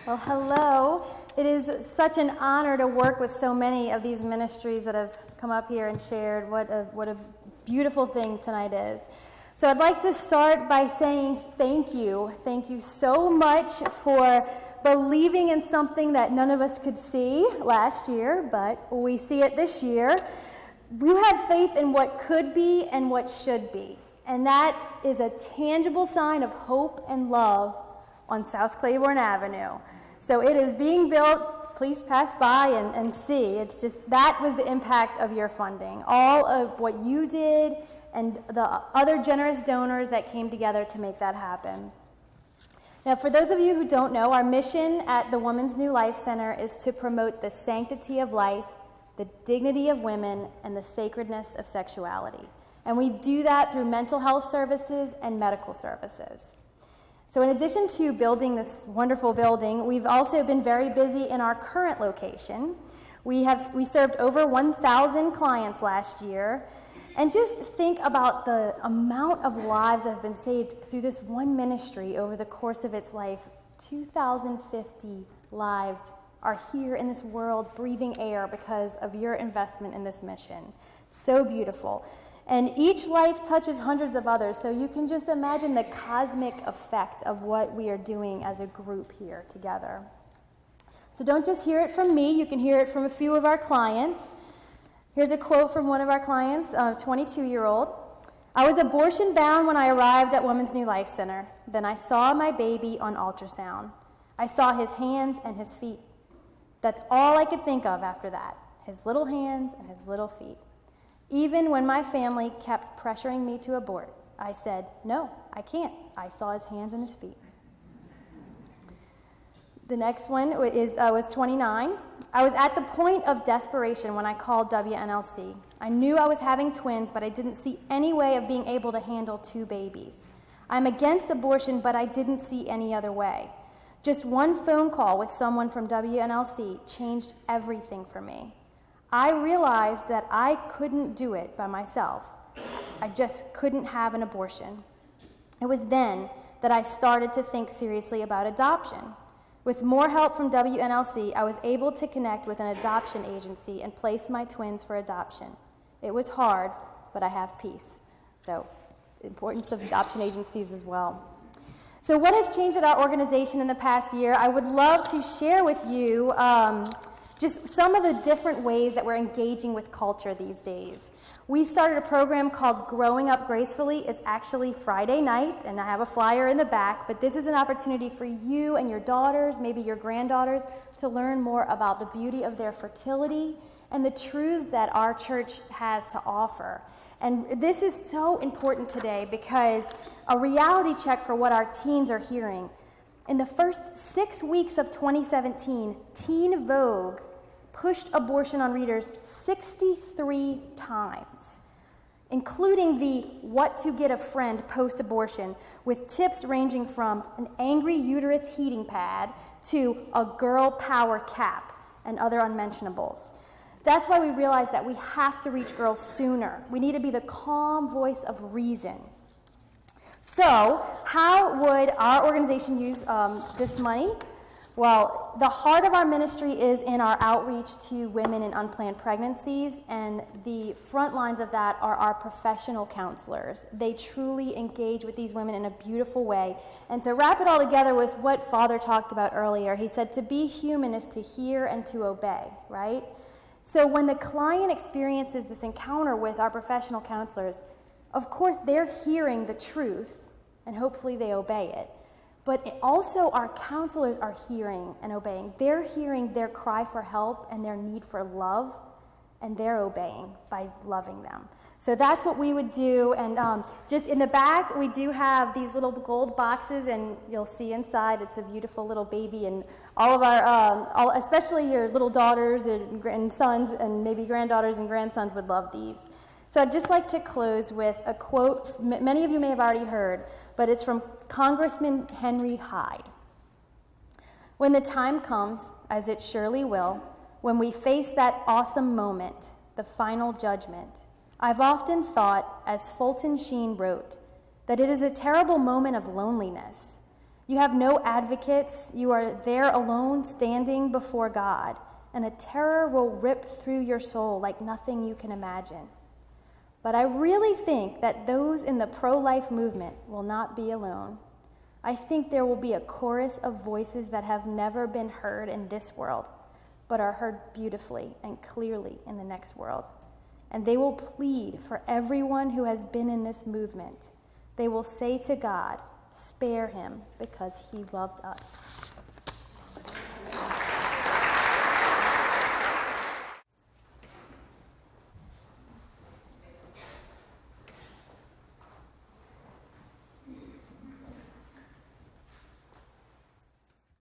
Well, hello. It is such an honor to work with so many of these ministries that have come up here and shared. What a beautiful thing tonight is. So I'd like to start by saying thank you. Thank you so much for believing in something that none of us could see last year, but we see it this year. You had faith in what could be and what should be. And that is a tangible sign of hope and love on South Claiborne Avenue. So it is being built. Please pass by and see. It's just, that was the impact of your funding. All of what you did and the other generous donors that came together to make that happen. Now, for those of you who don't know, our mission at the Women's New Life Center is to promote the sanctity of life, the dignity of women, and the sacredness of sexuality. And we do that through mental health services and medical services. So in addition to building this wonderful building, we've also been very busy in our current location. We served over 1,000 clients last year. And just think about the amount of lives that have been saved through this one ministry over the course of its life. 2,050 lives are here in this world breathing air because of your investment in this mission. So beautiful. And each life touches hundreds of others, so you can just imagine the cosmic effect of what we are doing as a group here together. So don't just hear it from me, you can hear it from a few of our clients. Here's a quote from one of our clients, a 22-year-old. "I was abortion bound when I arrived at Women's New Life Center. Then I saw my baby on ultrasound. I saw his hands and his feet. That's all I could think of after that, his little hands and his little feet. Even when my family kept pressuring me to abort, I said, no, I can't. I saw his hands and his feet." The next one was 29. "I was at the point of desperation when I called WNLC. I knew I was having twins, but I didn't see any way of being able to handle 2 babies. I'm against abortion, but I didn't see any other way. Just one phone call with someone from WNLC changed everything for me. I realized that I couldn't do it by myself. I just couldn't have an abortion. It was then that I started to think seriously about adoption. With more help from WNLC, I was able to connect with an adoption agency and place my twins for adoption. It was hard, but I have peace." So, the importance of adoption agencies as well. So what has changed at our organization in the past year? I would love to share with you just some of the different ways that we're engaging with culture these days. We started a program called Growing Up Gracefully. It's actually Friday night, and I have a flyer in the back, but this is an opportunity for you and your daughters, maybe your granddaughters, to learn more about the beauty of their fertility and the truths that our church has to offer. And this is so important today because a reality check for what our teens are hearing. In the first 6 weeks of 2017, Teen Vogue pushed abortion on readers 63 times, including the What to Get a Friend post-abortion, with tips ranging from an angry uterus heating pad to a girl power cap and other unmentionables. That's why we realized that we have to reach girls sooner. We need to be the calm voice of reason. So, how would our organization use this money? Well, the heart of our ministry is in our outreach to women in unplanned pregnancies, and the front lines of that are our professional counselors. They truly engage with these women in a beautiful way. And to wrap it all together with what Father talked about earlier, he said to be human is to hear and to obey, right? So when the client experiences this encounter with our professional counselors, of course they're hearing the truth, and hopefully they obey it. But also our counselors are hearing and obeying. They're hearing their cry for help and their need for love, and they're obeying by loving them. So that's what we would do. And just in the back, we do have these little gold boxes, and you'll see inside it's a beautiful little baby. And all of our, especially your little daughters and sons and maybe granddaughters and grandsons would love these. So I'd just like to close with a quote many of you may have already heard, but it's from Congressman Henry Hyde. "When the time comes, as it surely will, when we face that awesome moment, the final judgment, I've often thought, as Fulton Sheen wrote, that it is a terrible moment of loneliness. You have no advocates. You are there alone, standing before God, and a terror will rip through your soul like nothing you can imagine. But I really think that those in the pro-life movement will not be alone. I think there will be a chorus of voices that have never been heard in this world, but are heard beautifully and clearly in the next world. And they will plead for everyone who has been in this movement. They will say to God, "Spare him because he loved us."